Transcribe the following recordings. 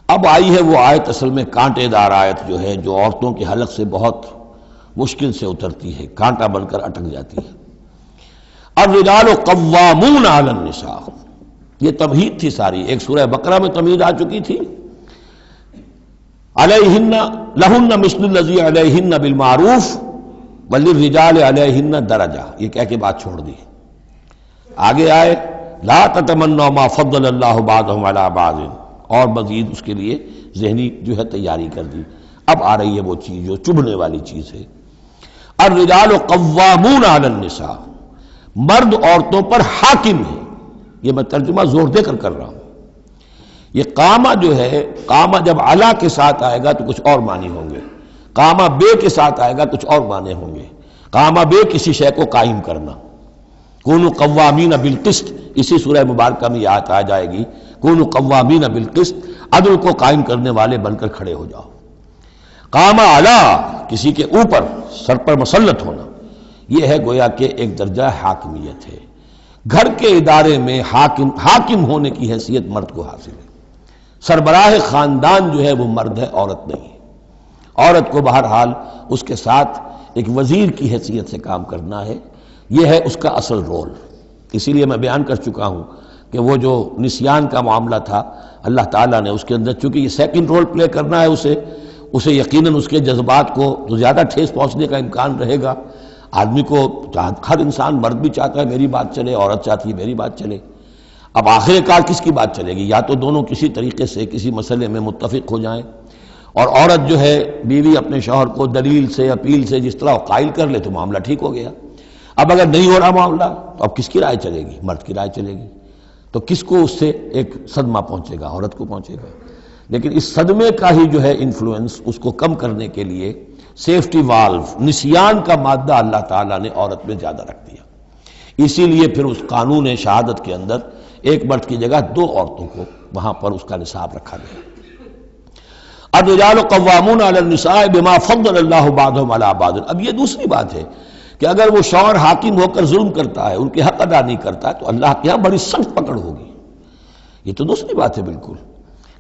اب آئی ہے وہ آیت اصل میں کانٹے دار آیت جو ہے، جو عورتوں کے حلق سے بہت مشکل سے اترتی ہے، کانٹا بن کر اٹک جاتی ہے۔ الرجال قوامون علی النساء، یہ تمہید تھی ساری، ایک سورہ بقرہ میں تمہید آ چکی تھی، علیہن لہن مثل الذی علیہن بالمعروف وللرجال علیہن درجہ، یہ کہہ کے بات چھوڑ دی۔ آگے آئے لا تتمنوا ما فضل اللہ بعضهم علی بعض، اور مزید اس کے لیے ذہنی جو ہے تیاری کر دی۔ اب آ رہی ہے وہ چیز جو چبھنے والی چیز ہے، الرجال قوامون علی النساء، مرد عورتوں پر حاکم ہے۔ یہ میں ترجمہ زور دے کر رہا ہوں۔ یہ قامہ جو ہے، قامہ جب علا کے ساتھ آئے گا تو کچھ اور معنی ہوں گے، قامہ بے کے ساتھ آئے گا کچھ اور معنی ہوں گے۔ قامہ بے کسی شے کو قائم کرنا، کونوا قوامین بالقسط، اسی سورہ مبارکہ میں یہ آیت آ جائے گی، کونوا قوامین بالقسط، عدل کو قائم کرنے والے بن کر کھڑے ہو جاؤ۔ قامہ علا، کسی کے اوپر، سر پر مسلط ہونا، یہ ہے گویا کہ ایک درجہ حاکمیت ہے۔ گھر کے ادارے میں حاکم ہونے کی حیثیت مرد کو حاصل ہے۔ سربراہ خاندان جو ہے وہ مرد ہے، عورت نہیں ہے۔ عورت کو بہرحال اس کے ساتھ ایک وزیر کی حیثیت سے کام کرنا ہے، یہ ہے اس کا اصل رول۔ اسی لیے میں بیان کر چکا ہوں کہ وہ جو نسیان کا معاملہ تھا، اللہ تعالیٰ نے اس کے اندر چونکہ یہ سیکنڈ رول پلے کرنا ہے اسے یقیناً اس کے جذبات کو تو زیادہ ٹھیس پہنچنے کا امکان رہے گا۔ آدمی کو، ہر انسان، مرد بھی چاہتا ہے میری بات چلے، عورت چاہتی ہے میری بات چلے۔ اب آخر کار کس کی بات چلے گی؟ یا تو دونوں کسی طریقے سے کسی مسئلے میں متفق ہو جائیں، اور عورت جو ہے بیوی اپنے شوہر کو دلیل سے، اپیل سے جس طرح قائل کر لے تو معاملہ ٹھیک ہو گیا۔ اب اگر نہیں ہو رہا معاملہ تو اب کس کی رائے چلے گی؟ مرد کی رائے چلے گی۔ تو کس کو اس سے ایک صدمہ پہنچے گا؟ عورت کو پہنچے گا۔ لیکن اس صدمے کا ہی جو ہے انفلوئنس، اس کو کم کرنے کے لیے سیفٹی والو، نسیان کا مادہ اللہ تعالیٰ نے عورت میں زیادہ رکھ دیا۔ اسی لیے پھر اس قانون شہادت کے اندر ایک مرد کی جگہ 2 عورتوں کو وہاں پر اس کا نصاب رکھا گیا۔ الرجال قوامون علی النساء بما فضل اللہ بعضهم علی بعض۔ اب یہ دوسری بات ہے کہ اگر وہ شوہر حاکم ہو کر ظلم کرتا ہے، ان کے حق ادا نہیں کرتا ہے، تو اللہ کے ہاں بڑی سخت پکڑ ہوگی۔ یہ تو دوسری بات ہے بالکل۔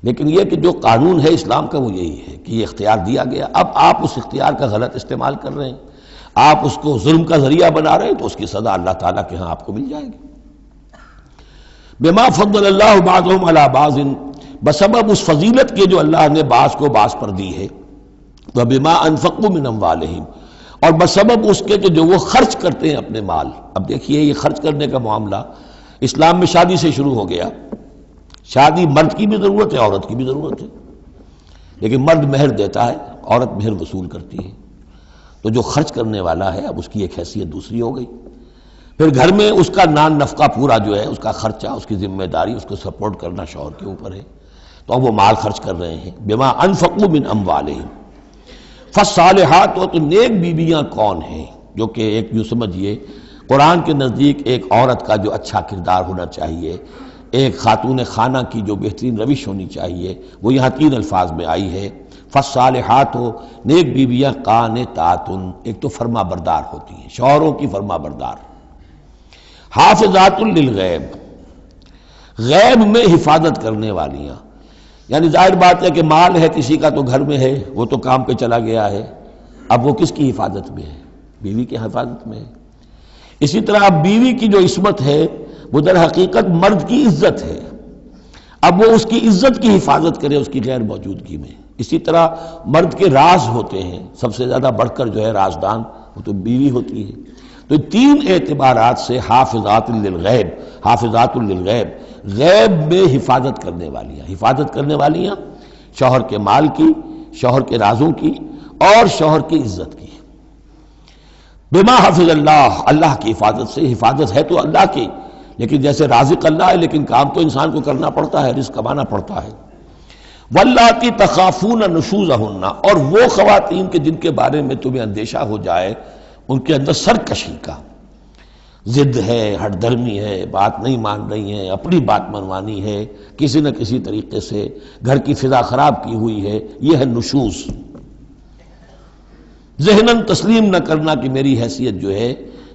لیکن یہ کہ جو قانون ہے اسلام کا وہ یہی ہے کہ یہ اختیار دیا گیا، اب آپ اس اختیار کا غلط استعمال کر رہے ہیں، آپ اس کو ظلم کا ذریعہ بنا رہے ہیں، تو اس کی سزا اللہ تعالیٰ کے ہاں آپ کو مل جائے گی۔ بما فضل اللہ بعضهم علی بعض، بسبب اس فضیلت کے جو اللہ نے بعض کو بعض پر دی ہے، وبما انفقوا من اموالہم، اور بسبب اس کے کہ جو وہ خرچ کرتے ہیں اپنے مال۔ اب دیکھیے یہ خرچ کرنے کا معاملہ اسلام میں شادی سے شروع ہو گیا۔ شادی مرد کی بھی ضرورت ہے، عورت کی بھی ضرورت ہے، لیکن مرد مہر دیتا ہے، عورت مہر وصول کرتی ہے۔ تو جو خرچ کرنے والا ہے اب اس کی ایک حیثیت دوسری ہو گئی۔ پھر گھر میں اس کا نان نفقہ پورا جو ہے، اس کا خرچہ، اس کی ذمہ داری، اس کو سپورٹ کرنا شوہر کے اوپر ہے، تو اب وہ مال خرچ کر رہے ہیں۔ بما انفقوا من اموالہم، فالصالحات، تو نیک بیویاں کون ہیں؟ جو کہ ایک یوں سمجھیے قرآن کے نزدیک ایک عورت کا جو اچھا کردار ہونا چاہیے، ایک خاتون خانہ کی جو بہترین روش ہونی چاہیے، وہ یہاں 3 الفاظ میں آئی ہے۔ فالصالحات، نیک بیویاں، قانتات، ایک تو فرما بردار ہوتی ہیں، شوہروں کی فرما بردار۔ حافظات للغیب، غیب میں حفاظت کرنے والیاں، یعنی ظاہر بات ہے کہ مال ہے کسی کا تو گھر میں ہے، وہ تو کام پہ چلا گیا ہے، اب وہ کس کی حفاظت میں ہے؟ بیوی کی حفاظت میں ہے۔ اسی طرح اب بیوی کی جو عصمت ہے وہ در حقیقت مرد کی عزت ہے، اب وہ اس کی عزت کی حفاظت کرے اس کی غیر موجودگی میں۔ اسی طرح مرد کے راز ہوتے ہیں، سب سے زیادہ بڑھ کر جو ہے رازدان وہ تو بیوی ہوتی ہے۔ تو 3 اعتبارات سے حافظات للغیب، حافظات للغیب، غیب میں حفاظت کرنے والیاں، حفاظت کرنے والیاں شوہر کے مال کی، شوہر کے رازوں کی، اور شوہر کی عزت کی۔ بما حفظ اللہ، اللہ کی حفاظت سے، حفاظت ہے تو اللہ کی، لیکن جیسے رازق اللہ ہے لیکن کام تو انسان کو کرنا پڑتا ہے، رزق کمانا پڑتا ہے۔ واللاتی تخافون نشوزہن، اور وہ خواتین کے جن کے بارے میں تمہیں اندیشہ ہو جائے ان کے اندر سرکشی کا، ضد ہے، ہٹ دھرمی ہے، بات نہیں مان رہی ہیں، اپنی بات منوانی ہے، کسی نہ کسی طریقے سے گھر کی فضا خراب کی ہوئی ہے، یہ ہے نشوز۔ ذہناً تسلیم نہ کرنا کہ میری حیثیت جو ہے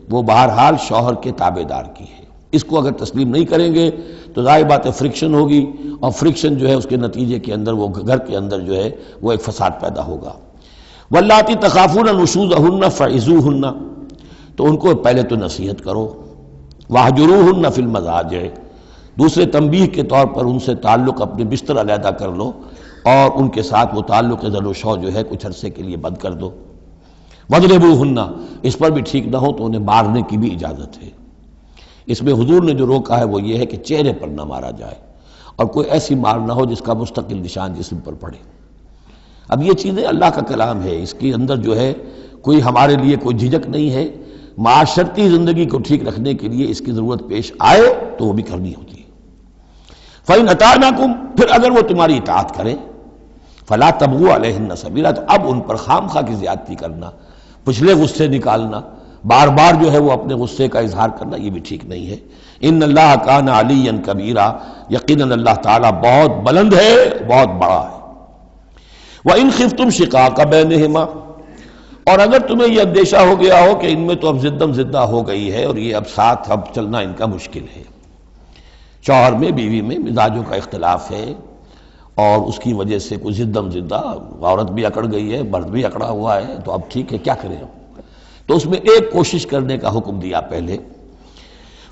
وہ بہرحال شوہر کے تابع دار کی ہے، اس کو اگر تسلیم نہیں کریں گے تو ظاہر بات ہے فرکشن ہوگی، اور فرکشن جو ہے اس کے نتیجے کے اندر وہ گھر کے اندر جو ہے وہ ایک فساد پیدا ہوگا۔ واللاتی تخافون نشوزہن فعظوہن، تو ان کو پہلے تو نصیحت کرو، واہجروہن فی المضاجع، دوسرے تنبیہ کے طور پر ان سے تعلق اپنے بستر علیحدہ کر لو، اور ان کے ساتھ وہ تعلق ذل و شو جو ہے کچھ عرصے کے لیے بند کر دو۔ وَاضْرِبُوهُنَّ، اس پر بھی ٹھیک نہ ہو تو انہیں مارنے کی بھی اجازت ہے۔ اس میں حضور نے جو روکا ہے وہ یہ ہے کہ چہرے پر نہ مارا جائے، اور کوئی ایسی مار نہ ہو جس کا مستقل نشان جسم پر پڑے۔ اب یہ چیزیں اللہ کا کلام ہے، اس کے اندر جو ہے کوئی ہمارے لیے کوئی جھجک نہیں ہے، معاشرتی زندگی کو ٹھیک رکھنے کے لیے اس کی ضرورت پیش آئے تو وہ بھی کرنی ہوتی ہے۔ فَإِنْ أَطَعْنَكُمْ، پھر اگر وہ تمہاری اطاعت کریں، فَلَا تَبْغُوا عَلَيْهِنَّ سَبِيلًا، تو اب ان پر خام خواہ کی زیادتی کرنا، پچھلے غصے نکالنا، بار بار جو ہے وہ اپنے غصے کا اظہار کرنا، یہ بھی ٹھیک نہیں ہے۔ ان اللہ کان علیٰ کبیرا، یقیناً اللہ تعالیٰ بہت بلند ہے، بہت بڑا ہے۔ وَإِنْ خِفْتُمْ شِقَاقَ بَيْنِهِمَا، اور اگر تمہیں یہ اندیشہ ہو گیا ہو کہ ان میں تو اب زدم زدہ ہو گئی ہے اور یہ اب ساتھ اب چلنا ان کا مشکل ہے، شوہر میں بیوی میں مزاجوں کا اختلاف ہے، اور اس کی وجہ سے کوئی زدم زدہ، عورت بھی اکڑ گئی ہے، مرد بھی اکڑا ہوا ہے، تو اب ٹھیک ہے کیا کریں ہم؟ تو اس میں ایک کوشش کرنے کا حکم دیا پہلے،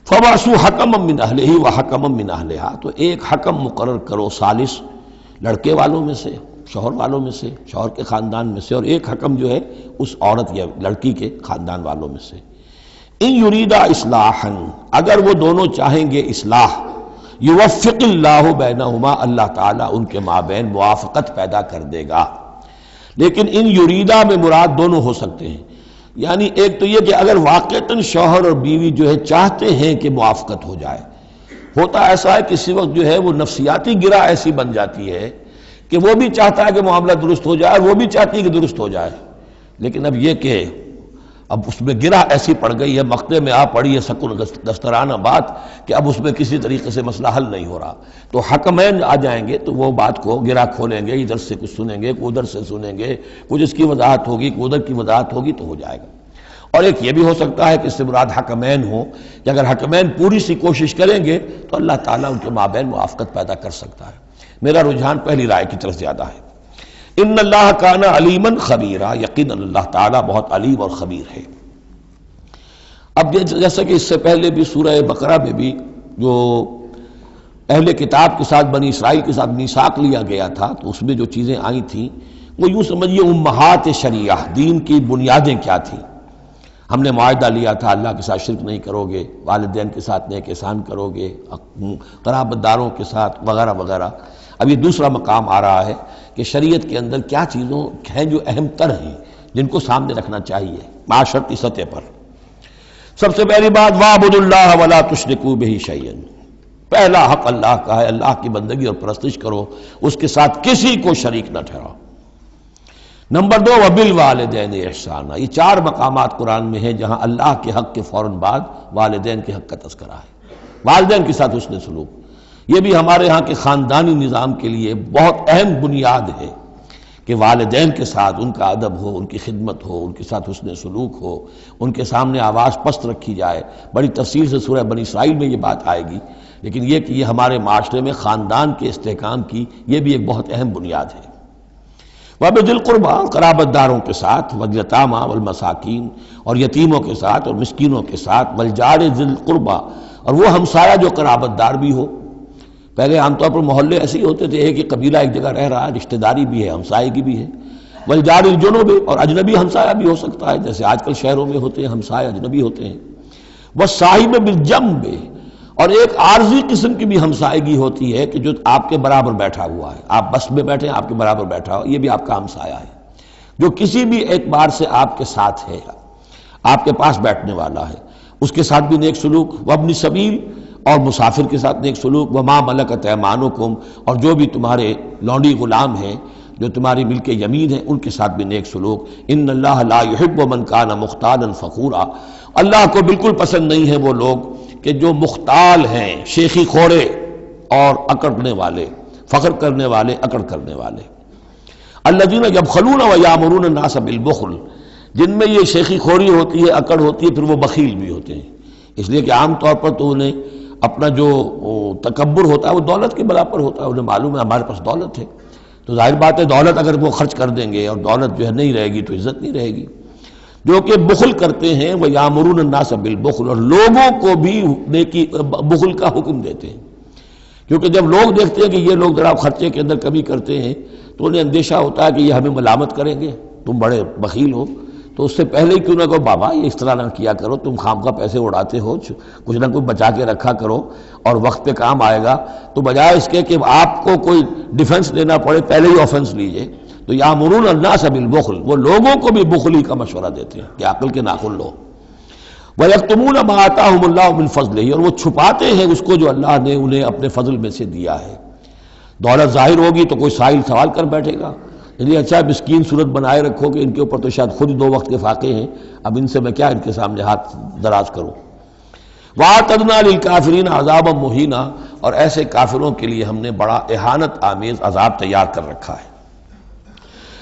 فَبَعْثُوا حَكَمًا مِّنْ أَهْلِهِ وَحَكَمًا مِّنْ أَهْلِهَا، تو ایک حکم مقرر کرو ثالث، لڑکے والوں میں سے، شوہر والوں میں سے، شوہر کے خاندان میں سے، اور ایک حکم جو ہے اس عورت یا لڑکی کے خاندان والوں میں سے۔ ان یریدا اصلاحا، اگر وہ دونوں چاہیں گے اصلاح، یوفق اللہ بینہما، اللہ تعالیٰ ان کے مابین موافقت پیدا کر دے گا۔ لیکن ان یریدا میں مراد دونوں ہو سکتے ہیں، یعنی ایک تو یہ کہ اگر واقعتاً شوہر اور بیوی جو ہے چاہتے ہیں کہ موافقت ہو جائے، ہوتا ایسا ہے کسی وقت جو ہے وہ نفسیاتی گرہ ایسی بن جاتی ہے کہ وہ بھی چاہتا ہے کہ معاملہ درست ہو جائے اور وہ بھی چاہتی ہے کہ درست ہو جائے، لیکن اب یہ کہ اب اس میں گرہ ایسی پڑ گئی ہے، مقطع میں آ پڑی ہے سکون دسترانہ بات، کہ اب اس میں کسی طریقے سے مسئلہ حل نہیں ہو رہا، تو حکمین آ جائیں گے تو وہ بات کو گرہ کھولیں گے، ادھر سے کچھ سنیں گے، ادھر سے سنیں گے، کچھ اس کی وضاحت ہوگی، ادھر کی وضاحت ہوگی تو ہو جائے گا۔ اور ایک یہ بھی ہو سکتا ہے کہ اس سے مراد حکمین ہوں، کہ اگر حکمین پوری سی کوشش کریں گے تو اللہ تعالیٰ ان کے مابین موافقت پیدا کر سکتا ہے۔ میرا رجحان پہلی رائے کی طرف زیادہ ہے۔ ان اللہ کان علیما خبیرا، یقینا اللہ تعالیٰ بہت علیم اور خبیر ہے۔ اب جیسا کہ اس سے پہلے بھی سورہ بقرہ میں بھی جو اہل کتاب کے ساتھ بنی اسرائیل کے ساتھ میثاق لیا گیا تھا، تو اس میں جو چیزیں آئی تھیں وہ یوں سمجھیے امہات شریعہ، دین کی بنیادیں کیا تھیں۔ ہم نے معاہدہ لیا تھا اللہ کے ساتھ شرک نہیں کرو گے، والدین کے ساتھ نیک احسان کرو گے، قرابت داروں کے ساتھ وغیرہ وغیرہ۔ اب یہ دوسرا مقام آ رہا ہے کہ شریعت کے اندر کیا چیزوں ہیں جو اہم تر ہیں، جن کو سامنے رکھنا چاہیے معاشرتی سطح پر۔ سب سے پہلی بات وَاعْبُدُوا اللَّهَ وَلَا تُشْرِكُوا بِهِ شَيْئًا، پہلا حق اللہ کا ہے، اللہ کی بندگی اور پرستش کرو، اس کے ساتھ کسی کو شریک نہ ٹھہراؤ۔ نمبر 2 وَبِالْوَالِدَيْنِ احسانا، یہ 4 مقامات قرآن میں ہیں جہاں اللہ کے حق کے فوراً بعد والدین کے حق کا تذکرہ ہے۔ والدین کے ساتھ حسن سلوک، یہ بھی ہمارے ہاں کے خاندانی نظام کے لیے بہت اہم بنیاد ہے کہ والدین کے ساتھ ان کا ادب ہو، ان کی خدمت ہو، ان کے ساتھ حسن سلوک ہو، ان کے سامنے آواز پست رکھی جائے۔ بڑی تفصیل سے سورہ بنی اسرائیل میں یہ بات آئے گی، لیکن یہ کہ یہ ہمارے معاشرے میں خاندان کے استحکام کی یہ بھی ایک بہت اہم بنیاد ہے۔ وَبِذِي الْقُرْبَىٰ، قرابت داروں کے ساتھ، وَالْيَتَامَىٰ وَالْمَسَاكِينِ، اور یتیموں کے ساتھ اور مسکینوں کے ساتھ، وَالْجَارِ ذِي الْقُرْبَىٰ، اور وہ ہمسایہ جو قرابت دار بھی ہو۔ پہلے عام طور پر محلے ایسے ہی ہوتے تھے، ایک ہی قبیلہ ایک جگہ رہ رہا ہے، رشتہ داری بھی ہے، ہمسائیگی بھی ہے۔ وَالْجَارِ الْجُنُبِ، اور اجنبی ہمسایہ بھی ہو سکتا ہے، جیسے آج کل شہروں میں ہوتے ہیں ہمسایہ اجنبی ہوتے ہیں۔ وَالصَّاحِبِ بِالْجَنبِ، اور ایک عارضی قسم کی بھی ہمسائیگی ہوتی ہے کہ جو آپ کے برابر بیٹھا ہوا ہے، آپ بس میں بیٹھے ہیں آپ کے برابر بیٹھا ہو، یہ بھی آپ کا ہمسایہ ہے، جو کسی بھی اعتبار سے آپ کے ساتھ ہے، آپ کے پاس بیٹھنے والا ہے، اس کے ساتھ بھی نیک سلوک۔ وابن سبیل، اور مسافر کے ساتھ نیک سلوک۔ وما ملکت ایمانکم، اور جو بھی تمہارے لونڈی غلام ہیں، جو تمہاری ملک یمین ہیں، ان کے ساتھ بھی نیک سلوک۔ ان اللہ لا یحب من کان مختالا فخورا، اللہ کو بالکل پسند نہیں ہے وہ لوگ کہ جو مختال ہیں، شیخی خوڑے اور اکڑنے والے، فخر کرنے والے، اکڑ کرنے والے۔ الذین یبخلون ویامرون الناس بالبخل، جن میں یہ شیخی خوری ہوتی ہے، اکڑ ہوتی ہے، پھر وہ بخیل بھی ہوتے ہیں۔ اس لیے کہ عام طور پر تو انہیں اپنا جو تکبر ہوتا ہے وہ دولت کے بلا پر ہوتا ہے، انہیں معلوم ہے ہمارے پاس دولت ہے، تو ظاہر بات ہے دولت اگر وہ خرچ کر دیں گے اور دولت جو ہے نہیں رہے گی تو عزت نہیں رہے گی۔ جو کہ بخل کرتے ہیں وہ یامرون الناس بالبخل، اور لوگوں کو بھی نیکی بخل کا حکم دیتے ہیں، کیونکہ جب لوگ دیکھتے ہیں کہ یہ لوگ ذرا خرچے کے اندر کمی کرتے ہیں تو انہیں اندیشہ ہوتا ہے کہ یہ ہمیں ملامت کریں گے، تم بڑے بخیل ہو، تو اس سے پہلے ہی کیوں نہ کہو بابا یہ اس طرح نہ کیا کرو، تم خام کا پیسے اڑاتے ہو، کچھ نہ کچھ بچا کے رکھا کرو اور وقت پہ کام آئے گا، تو بجائے اس کے کہ آپ کو کوئی ڈیفنس لینا پڑے پہلے ہی آفنس لیجئے۔ تو یامرون الناس بالبخل، وہ لوگوں کو بھی بخلی کا مشورہ دیتے ہیں کہ عقل کے ناخن لو۔ وَيَكْتُمُونَ مَا آتَاهُمُ اللَّهُ مِنْ فَضْلِهِ، اور وہ چھپاتے ہیں اس کو جو اللہ نے انہیں اپنے فضل میں سے دیا ہے۔ دولت ظاہر ہوگی تو کوئی سائل سوال کر بیٹھے گا، یعنی اچھا مسکین صورت بنائے رکھو کہ ان کے اوپر تو شاید خود 2 وقت کے فاقے ہیں، اب ان سے میں کیا ان کے سامنے ہاتھ دراز کروں۔ وَأَعْتَدْنَا لِلْكَافِرِينَ عَذَابًا مُهِينًا، اور ایسے کافروں کے لیے ہم نے بڑا اہانت آمیز عذاب تیار کر رکھا ہے۔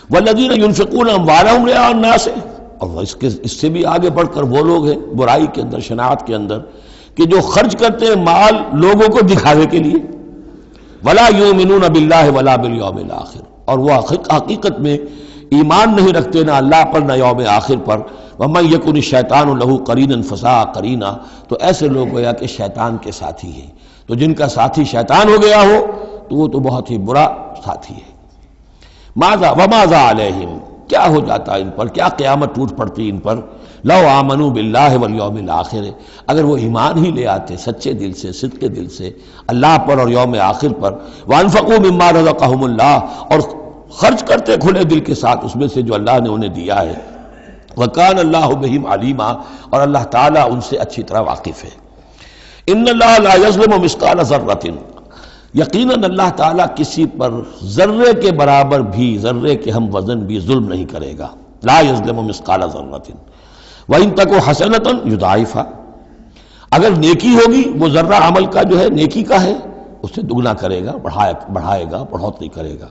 وَالَّذِينَ يُنْفِقُونَ أَمْوَالَهُمْ رِئَاءَ النَّاسِ، اور اس سے بھی آگے بڑھ کر وہ لوگ ہیں برائی کے اندر، شناعت کے اندر، کہ جو خرچ کرتے ہیں مال لوگوں کو دکھاوے کے لیے۔ وَلَا يُؤْمِنُونَ بِاللَّهِ وَلَا بِالْيَوْمِ الْآخِرِ، اور وہ حقیقت میں ایمان نہیں رکھتے نہ اللہ پر نہ یوم آخر پر۔ وَمَن يَكُنِ الشَّيْطَانُ لَهُ قَرِينًا فَسَاءَ قَرِينًا، تو ایسے لوگ گویا کہ شیطان کے ساتھی ہیں، تو جن کا ساتھی شیطان ہو گیا ہو تو وہ تو بہت ہی برا ساتھی ہے۔ ماذا وماذا علیہم، کیا ہو جاتا ان پر، کیا قیامت ٹوٹ پڑتی ان پر۔ لو آمنوا باللہ والیوم الآخر، اگر وہ ایمان ہی لے آتے سچے دل سے، صدق دل سے اللہ پر اور یوم آخر پر۔ وانفقوا مما رزقہم اللہ، اور خرچ کرتے کھلے دل کے ساتھ اس میں سے جو اللہ نے انہیں دیا ہے۔ وکان اللہ بہم علیما، اور اللہ تعالیٰ ان سے اچھی طرح واقف ہے۔ ان اللہ لا یظلم مثقال ذرۃ، یقیناً اللہ تعالیٰ کسی پر ذرے کے برابر بھی، ذرے کے ہم وزن بھی ظلم نہیں کرے گا۔ لا یظلم مثقال ذرۃ وَإِن تَكُ حَسَنَةً يُضَاعِفْهَا، اگر نیکی ہوگی وہ ذرہ عمل کا جو ہے نیکی کا ہے اس سے دگنا کرے گا، بڑھائے گا، بڑھوتری کرے گا۔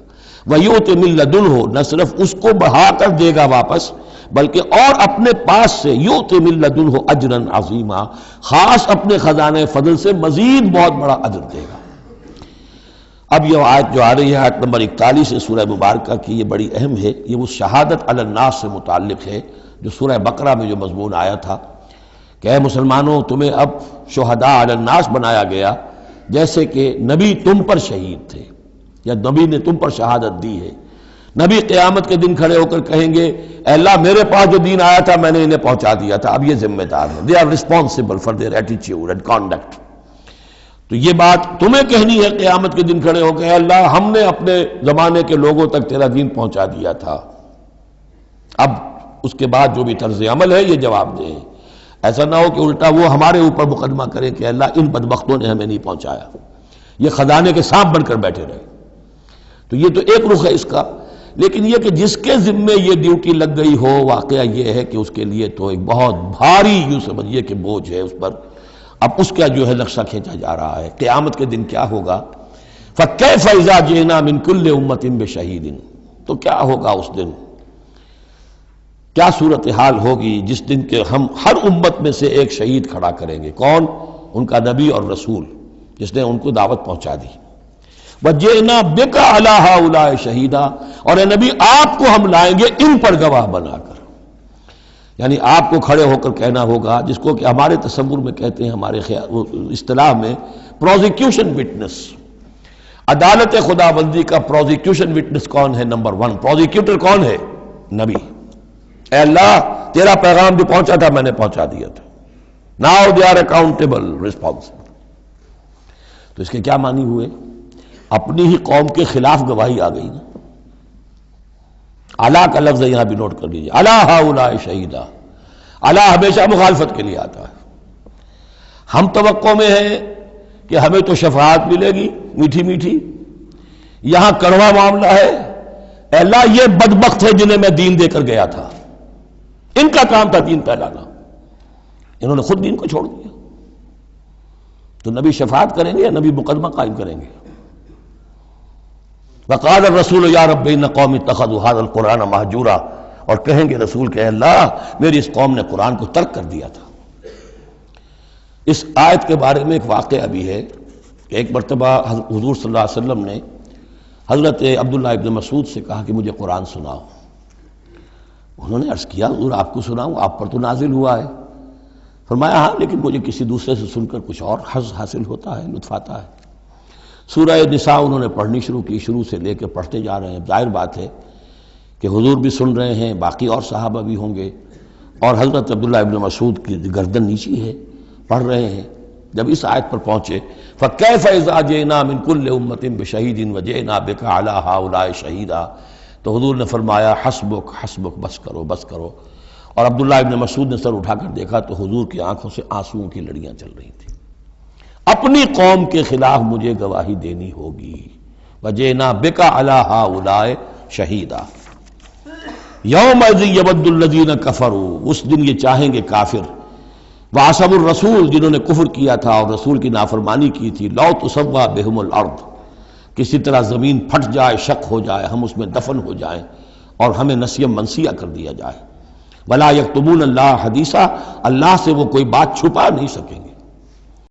وَيُؤْتِ مِن لَّدُنْهُ، نہ صرف اس کو بڑھا کر دے گا واپس بلکہ اور اپنے پاس سے یؤتِ مِن لَّدُنْهُ أَجْرًا عَظِیمًا، خاص اپنے خزانے فضل سے مزید بہت بڑا اجر دے گا۔ اب یہ آیت جو آ رہی ہے آیت نمبر 41 ہے سورہ مبارکہ کی، یہ بڑی اہم ہے، یہ وہ شہادت علی الناس سے متعلق ہے جو سورہ بقرہ میں جو مضمون آیا تھا کہ اے مسلمانوں تمہیں اب شہداء علی الناس بنایا گیا، جیسے کہ نبی تم پر شہید تھے یا نبی نے تم پر شہادت دی ہے۔ نبی قیامت کے دن کھڑے ہو کر کہیں گے اے اللہ میرے پاس جو دین آیا تھا میں نے انہیں پہنچا دیا تھا، اب یہ ذمہ دار ہیں، they are responsible for their attitude and conduct. تو یہ بات تمہیں کہنی ہے قیامت کے دن کھڑے ہو کے، اے اللہ ہم نے اپنے زمانے کے لوگوں تک تیرا دین پہنچا دیا تھا۔ اب اس کے بعد جو بھی طرز عمل ہے یہ جواب دیں، ایسا نہ ہو کہ الٹا وہ ہمارے اوپر مقدمہ کرے کہ اللہ ان بدبختوں نے ہمیں نہیں پہنچایا، یہ خزانے کے سانپ بن کر بیٹھے رہے۔ تو یہ تو ایک رخ ہے اس کا، لیکن یہ کہ جس کے ذمے یہ ڈیوٹی لگ گئی ہو، واقعہ یہ ہے کہ اس کے لیے تو ایک بہت بھاری یوں سمجھیے کہ بوجھ ہے اس پر۔ اب اس کا جو ہے نقشہ کھینچا جا رہا ہے قیامت کے دن کیا ہوگا۔ فَكَيْفَ إِذَا جِئْنَا مِن كُلِّ أُمَّةٍ بِشَهِيدٍ، تو کیا ہوگا اس دن، کیا صورتحال ہوگی جس دن کے ہم ہر امت میں سے ایک شہید کھڑا کریں گے۔ کون؟ ان کا نبی اور رسول جس نے ان کو دعوت پہنچا دی۔ وَجِئْنَا بِكَ عَلَىٰ هَٰؤُلَاءِ شَهِيدًا، اور اے نبی آپ کو ہم لائیں گے ان پر گواہ بنا کر، یعنی آپ کو کھڑے ہو کر کہنا ہوگا، جس کو کہ ہمارے تصور میں کہتے ہیں، ہمارے اصطلاح میں پروزیکیوشن وٹنس۔ عدالت خداوندی کا پروزیکیوشن وٹنس کون ہے؟ نمبر 1 پروزیکیوٹر کون ہے؟ نبی۔ اے اللہ تیرا پیغام جو پہنچا تھا میں نے پہنچا دیا تھا، now they are accountable responsible. تو اس کے کیا معنی ہوئے؟ اپنی ہی قوم کے خلاف گواہی آ گئی نا۔ اعلیٰ کا لفظ یہاں بھی نوٹ کر لیجیے، اعلیٰ ہؤلاء شہیدا، اعلیٰ ہمیشہ مخالفت کے لیے آتا ہے۔ ہم توقع میں ہیں کہ ہمیں تو شفاعت ملے گی میٹھی میٹھی، یہاں کڑوا معاملہ ہے۔ اے اللہ یہ بدبخت ہے جنہیں میں دین دے کر گیا تھا، ان کا کام تھا دین پھیلانا، انہوں نے خود دین کو چھوڑ دیا۔ تو نبی شفاعت کریں گے یا نبی مقدمہ قائم کریں گے؟ وقال الرسول یا رب ان قوم اتخذوا هذا القرآن مہجورا، اور کہیں گے رسول کہ اللہ میری اس قوم نے قرآن کو ترک کر دیا تھا۔ اس آیت کے بارے میں ایک واقعہ بھی ہے کہ ایک مرتبہ حضور صلی اللہ علیہ وسلم نے حضرت عبداللہ ابن مسعود سے کہا کہ مجھے قرآن سناؤ۔ انہوں نے عرض کیا حضور آپ کو سناؤں، آپ پر تو نازل ہوا ہے۔ فرمایا ہاں لیکن مجھے کسی دوسرے سے سن کر کچھ اور حظ حاصل ہوتا ہے، لطف آتا ہے۔ سورہ نساء انہوں نے پڑھنی شروع کی، شروع سے لے کے پڑھتے جا رہے ہیں۔ ظاہر بات ہے کہ حضور بھی سن رہے ہیں، باقی اور صحابہ بھی ہوں گے، اور حضرت عبداللہ ابن مسعود کی گردن نیچی ہے، پڑھ رہے ہیں۔ جب اس آیت پر پہنچے فَكَيْفَ إِذَا جِئْنَا مِن كُلِّ أُمَّةٍ بِشَهِيدٍ وَجِئْنَا بِكَ عَلَىٰ هَٰؤُلَاءِ شَهِيدًا، تو حضور نے فرمایا حسبک حسبک، بس کرو بس کرو۔ اور عبداللہ ابن مسعود نے سر اٹھا کر دیکھا تو حضور کی آنکھوں سے آنسوؤں کی لڑیاں چل رہی تھیں۔ اپنی قوم کے خلاف مجھے گواہی دینی ہوگی، وَجِئْنَا بِكَ عَلَىٰ هَٰؤُلَاءِ شَهِيدًا۔ يَوْمَئِذٍ يَوَدُّ الَّذِينَ كَفَرُوا، اس دن یہ چاہیں گے کافر، وَعَصَوُا الرَّسُولَ، جنہوں نے کفر کیا تھا اور رسول کی نافرمانی کی تھی، لَوْ تُسَوَّىٰ بِهِمُ الْأَرْضُ، کسی طرح زمین پھٹ جائے، شق ہو جائے، ہم اس میں دفن ہو جائیں اور ہمیں نسیہ منسیہ کر دیا جائے۔ وَلَا يَكْتُمُونَ اللَّهَ حَدِيثًا، اللہ سے وہ کوئی بات چھپا نہیں سکیں گے۔